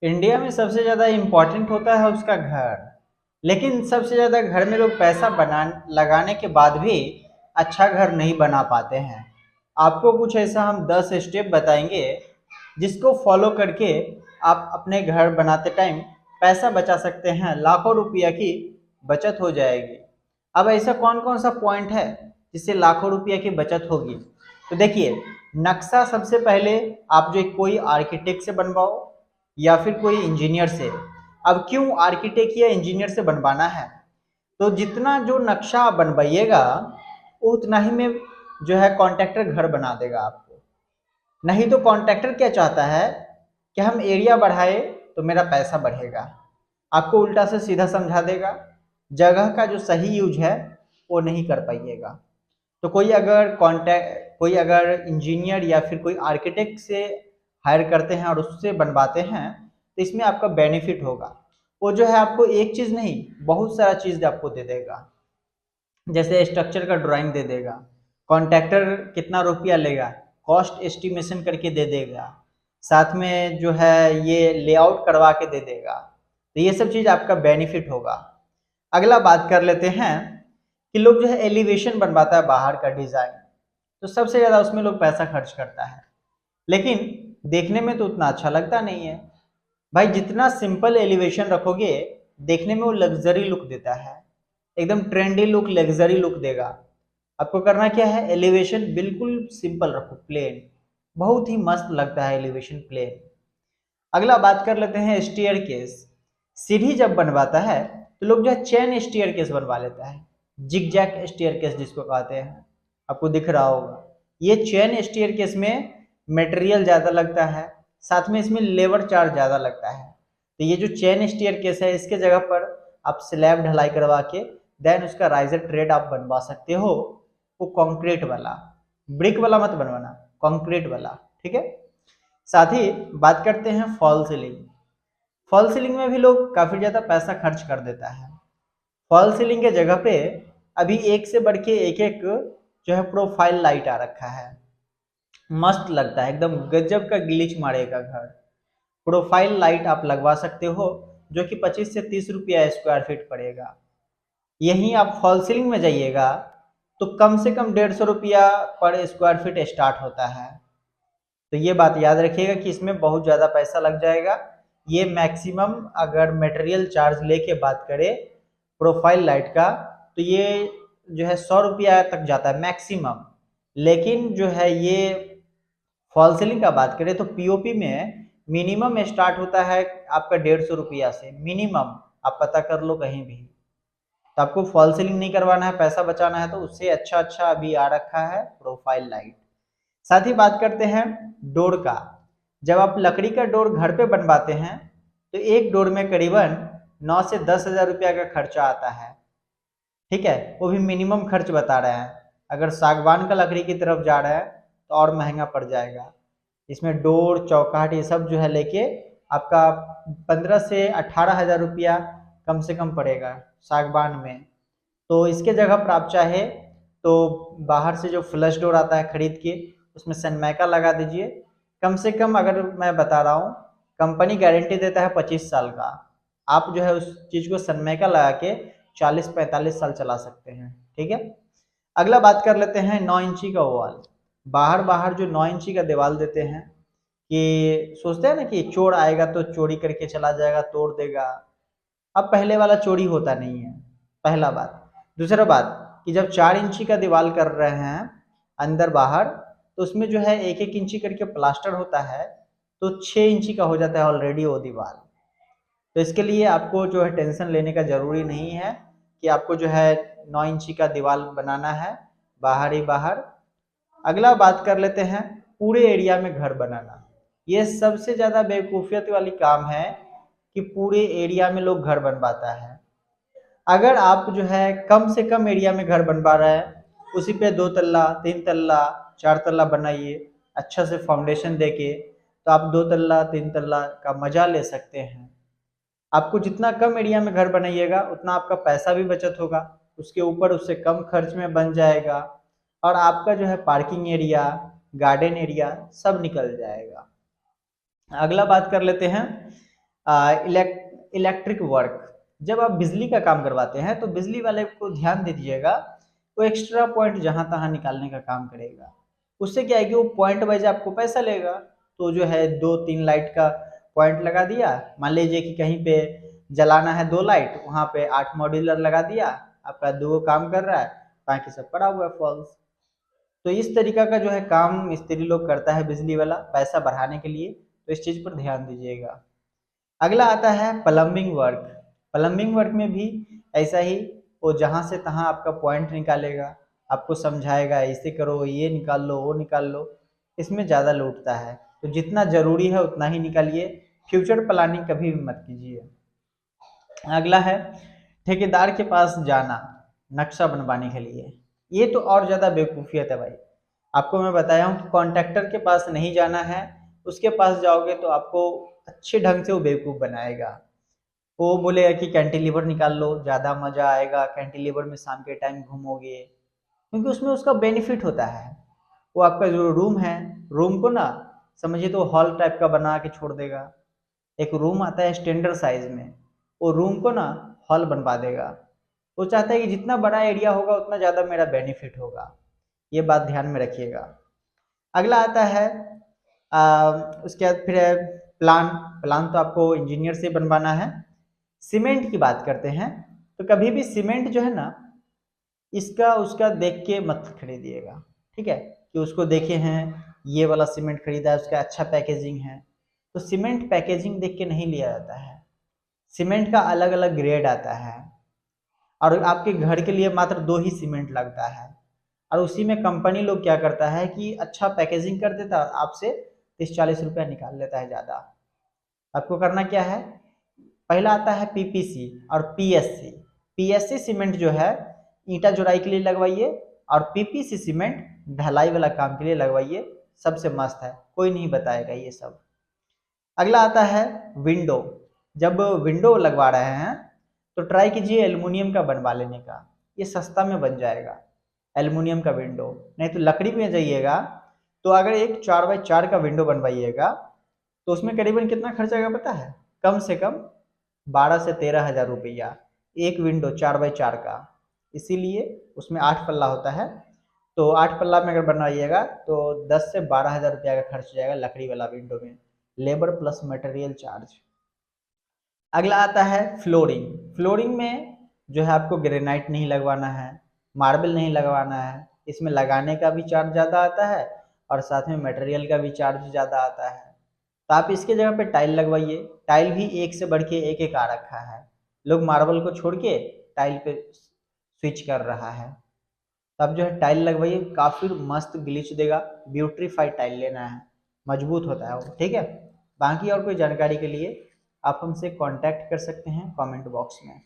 India में सबसे ज़्यादा इम्पोर्टेंट होता है उसका घर। लेकिन सबसे ज़्यादा घर में लोग पैसा बना लगाने के बाद भी अच्छा घर नहीं बना पाते हैं। आपको कुछ ऐसा हम 10 स्टेप बताएंगे जिसको फॉलो करके आप अपने घर बनाते टाइम पैसा बचा सकते हैं, लाखों रुपया की बचत हो जाएगी। अब ऐसा कौन कौन सा पॉइंट है जिससे लाखों रुपया की बचत होगी? तो देखिए, नक्शा सबसे पहले आप जो कोई आर्किटेक्ट से बनवाओ या फिर कोई इंजीनियर से। अब क्यों आर्किटेक्ट या इंजीनियर से बनवाना है? तो जितना जो नक्शा आप बनवाइएगा उतना ही में जो है कॉन्ट्रैक्टर घर बना देगा आपको। नहीं तो कॉन्ट्रैक्टर क्या चाहता है कि हम एरिया बढ़ाए तो मेरा पैसा बढ़ेगा, आपको उल्टा से सीधा समझा देगा। जगह का जो सही यूज है वो नहीं कर पाइएगा। तो कोई अगर इंजीनियर या फिर कोई आर्किटेक्ट से हायर करते हैं और उससे बनवाते हैं तो इसमें आपका बेनिफिट होगा। वो जो है आपको एक चीज़ नहीं बहुत सारा चीज़ आपको दे देगा। जैसे स्ट्रक्चर का ड्राइंग दे देगा, कॉन्ट्रैक्टर कितना रुपया लेगा कॉस्ट एस्टिमेशन करके दे देगा, साथ में जो है ये लेआउट करवा के दे देगा। तो ये सब चीज़ आपका बेनिफिट होगा। अगला बात कर लेते हैं कि लोग जो है एलिवेशन बनवाता है बाहर का डिज़ाइन, तो सबसे ज़्यादा उसमें लोग पैसा खर्च करता है, लेकिन देखने में तो उतना अच्छा लगता नहीं है। भाई जितना सिंपल एलिवेशन रखोगे देखने में वो लग्जरी लुक देता है, एकदम ट्रेंडी लुक, लग्जरी लुक देगा। आपको करना क्या है, एलिवेशन बिल्कुल सिंपल रखो, प्लेन, बहुत ही मस्त लगता है एलिवेशन प्लेन। अगला बात कर लेते हैं स्टेयर केस। सीढ़ी जब बनवाता है तो लोग जो है चेन स्टेयर केस बनवा लेता है, जिग जैग स्टेयर केस जिसको कहते हैं, आपको दिख रहा होगा। ये चेन स्टेयर केस में मटेरियल ज़्यादा लगता है, साथ में इसमें लेबर चार्ज ज़्यादा लगता है। तो ये जो चेन स्टेयर केस है इसके जगह पर आप स्लैब ढलाई करवा के देन उसका राइजर ट्रेड आप बनवा सकते हो। वो कंक्रीट वाला, ब्रिक वाला मत बनवाना, कंक्रीट वाला, ठीक है। साथ ही बात करते हैं फॉल सीलिंग। फॉल सीलिंग में भी लोग काफ़ी ज़्यादा पैसा खर्च कर देता है। फॉल सीलिंग के जगह पे अभी एक से बढ़ के एक जो है प्रोफाइल लाइट आ रखा है, मस्त लगता है, एकदम गजब का ग्लिच मारेगा घर। प्रोफाइल लाइट आप लगवा सकते हो जो कि 25 से 30 रुपया स्क्वायर फीट पड़ेगा। यहीं आप फॉल सीलिंग में जाइएगा तो कम से कम 150 रुपया पर स्क्वायर फीट स्टार्ट होता है। तो ये बात याद रखिएगा कि इसमें बहुत ज़्यादा पैसा लग जाएगा। ये मैक्सिमम अगर मटेरियल चार्ज लेके बात करें प्रोफाइल लाइट का तो ये जो है 100 रुपया तक जाता है मैक्सिमम। लेकिन जो है ये फॉल सीलिंग का बात करें तो पीओपी में मिनिमम स्टार्ट होता है आपका 150 रुपया से मिनिमम, आप पता कर लो कहीं भी। तो आपको फॉल सीलिंग नहीं करवाना है, पैसा बचाना है, तो उससे अच्छा अच्छा अभी आ रखा है प्रोफाइल लाइट। साथ ही बात करते हैं डोर का। जब आप लकड़ी का डोर घर पे बनवाते हैं तो एक डोर में करीबन 9 से 10 हज़ार रुपया का खर्चा आता है, ठीक है। वो भी मिनिमम खर्च बता रहे हैं। अगर सागवान का लकड़ी की तरफ जा रहा है तो और महंगा पड़ जाएगा। इसमें डोर चौकाट ये सब जो है लेके आपका 15 से 18 हज़ार रुपया कम से कम पड़ेगा सागवान में। तो इसके जगह पर आप चाहे तो बाहर से जो फ्लश डोर आता है खरीद के उसमें सनमाइका लगा दीजिए। कम से कम अगर मैं बता रहा हूँ कंपनी गारंटी देता है 25 साल का, आप जो है उस चीज़ को सनमाइका लगा के 40-45 साल चला सकते हैं, ठीक है। अगला बात कर लेते हैं 9 इंची का वॉल। बाहर बाहर जो 9 इंची का दीवार देते हैं कि सोचते हैं ना कि चोर आएगा तो चोरी करके चला जाएगा, तोड़ देगा। अब पहले वाला चोरी होता नहीं है, पहला बात। दूसरा बात कि जब 4 इंची का दीवार कर रहे हैं अंदर बाहर तो उसमें जो है 1-1 इंची करके प्लास्टर होता है, तो 6 इंची का हो जाता है ऑलरेडी वो दीवार। तो इसके लिए आपको जो है टेंशन लेने का ज़रूरी नहीं है कि आपको जो है 9 इंची का दीवार बनाना है बाहर ही बाहर। अगला बात कर लेते हैं पूरे एरिया में घर बनाना। ये सबसे ज़्यादा बेवकूफ़ियत वाली काम है कि पूरे एरिया में लोग घर बनवाता है। अगर आप जो है कम से कम एरिया में घर बनवा रहे हैं उसी पे 2 तल्ला 3 तल्ला 4 तल्ला बनाइए अच्छा से फाउंडेशन देके, तो आप 2 तल्ला 3 तल्ला का मजा ले सकते हैं। आपको जितना कम एरिया में घर बनाइएगा उतना आपका पैसा भी बचत होगा, उसके ऊपर उससे कम खर्च में बन जाएगा और आपका जो है पार्किंग एरिया, गार्डन एरिया सब निकल जाएगा। अगला बात कर लेते हैं इलेक्ट्रिक वर्क, जब आप बिजली का काम करवाते हैं तो बिजली वाले को ध्यान दे दीजिएगा, वो एक्स्ट्रा पॉइंट जहां तहां निकालने का काम करेगा। उससे क्या है कि वो पॉइंट वाइज आपको पैसा लेगा। तो जो है 2-3 लाइट का पॉइंट लगा दिया, मान लीजिए कि कहीं पे जलाना है 2 लाइट, वहां पे 8 मॉड्यूलर लगा दिया, आपका 2 काम कर रहा है, बाकी सब पड़ा हुआ है फॉल्स। तो इस तरीका का जो है काम मिस्त्री लोग करता है बिजली वाला पैसा बढ़ाने के लिए, तो इस चीज पर ध्यान दीजिएगा। अगला आता है प्लम्बिंग वर्क। प्लम्बिंग वर्क में भी ऐसा ही, वो जहां से तहां आपका पॉइंट निकालेगा, आपको समझाएगा ऐसे करो, ये निकाल लो, वो निकाल लो, इसमें ज़्यादा लूटता है। तो जितना ज़रूरी है उतना ही निकालिए, फ्यूचर प्लानिंग कभी भी मत कीजिए। अगला है ठेकेदार के पास जाना नक्शा बनवाने के लिए। ये तो और ज़्यादा बेवकूफ़ियत है भाई। आपको मैं बताया हूँ कि कॉन्ट्रैक्टर के पास नहीं जाना है, उसके पास जाओगे तो आपको अच्छे ढंग से वो बेवकूफ़ बनाएगा। वो बोलेगा कि कैंटिलीवर निकाल लो, ज़्यादा मज़ा आएगा, कैंटिलीवर में शाम के टाइम घूमोगे, क्योंकि उसमें उसका बेनिफिट होता है। वो आपका जो रूम है, रूम को ना समझिए तो हॉल टाइप का बना के छोड़ देगा। एक रूम आता है स्टैंडर्ड साइज में, वो रूम को ना हॉल बनवा देगा। वो चाहता है कि जितना बड़ा एरिया होगा उतना ज़्यादा मेरा बेनिफिट होगा। ये बात ध्यान में रखिएगा। अगला आता है उसके बाद फिर है प्लान। प्लान तो आपको इंजीनियर से बनवाना है। सीमेंट की बात करते हैं तो कभी भी सीमेंट जो है ना, इसका उसका देख के मत खरीदिएगा, ठीक है, कि उसको देखे हैं ये वाला सीमेंट खरीदा है, उसका अच्छा पैकेजिंग है, तो सीमेंट पैकेजिंग देख के नहीं लिया जाता है। सीमेंट का अलग अलग ग्रेड आता है, और आपके घर के लिए मात्र 2 ही सीमेंट लगता है, और उसी में कंपनी लोग क्या करता है कि अच्छा पैकेजिंग कर देता है और आपसे 30-40 रुपया निकाल लेता है ज़्यादा। आपको करना क्या है, पहला आता है पीपीसी और पीएससी। पीएससी सीमेंट जो है ईंटा जोड़ाई के लिए लगवाइए, और पीपीसी सीमेंट ढलाई वाला काम के लिए लगवाइए, सबसे मस्त है, कोई नहीं बताएगा ये सब। अगला आता है विंडो। जब विंडो लगवा रहे हैं तो ट्राई कीजिए एल्युमिनियम का बनवा लेने का, ये सस्ता में बन जाएगा एल्युमिनियम का विंडो। नहीं तो लकड़ी में जाइएगा, तो अगर एक 4x4 का विंडो बनवाइएगा तो उसमें करीबन कितना खर्च आएगा पता है, कम से कम 12 से 13 हज़ार रुपया एक विंडो 4x4 का। इसीलिए उसमें 8 पल्ला होता है, तो 8 पल्ला में अगर बनवाइएगा तो 10 से 12 हज़ार रुपया का खर्च जाएगा लकड़ी वाला विंडो में, लेबर प्लस मटेरियल चार्ज। अगला आता है फ्लोरिंग। फ्लोरिंग में जो है आपको ग्रेनाइट नहीं लगवाना है, मार्बल नहीं लगवाना है, इसमें लगाने का भी चार्ज ज़्यादा आता है और साथ में मटेरियल का भी चार्ज ज़्यादा आता है। तो आप इसके जगह पे टाइल लगवाइए। टाइल भी एक से बढ़ के एक आ रखा है, लोग मार्बल को छोड़ के टाइल पे स्विच कर रहा है। तब जो है टाइल लगवाइए, काफ़ी मस्त ग्लिच देगा। ब्यूटीफाइड टाइल लेना है, मजबूत होता है वो, ठीक है। बाकी और कोई जानकारी के लिए आप हमसे कांटेक्ट कर सकते हैं कमेंट बॉक्स में।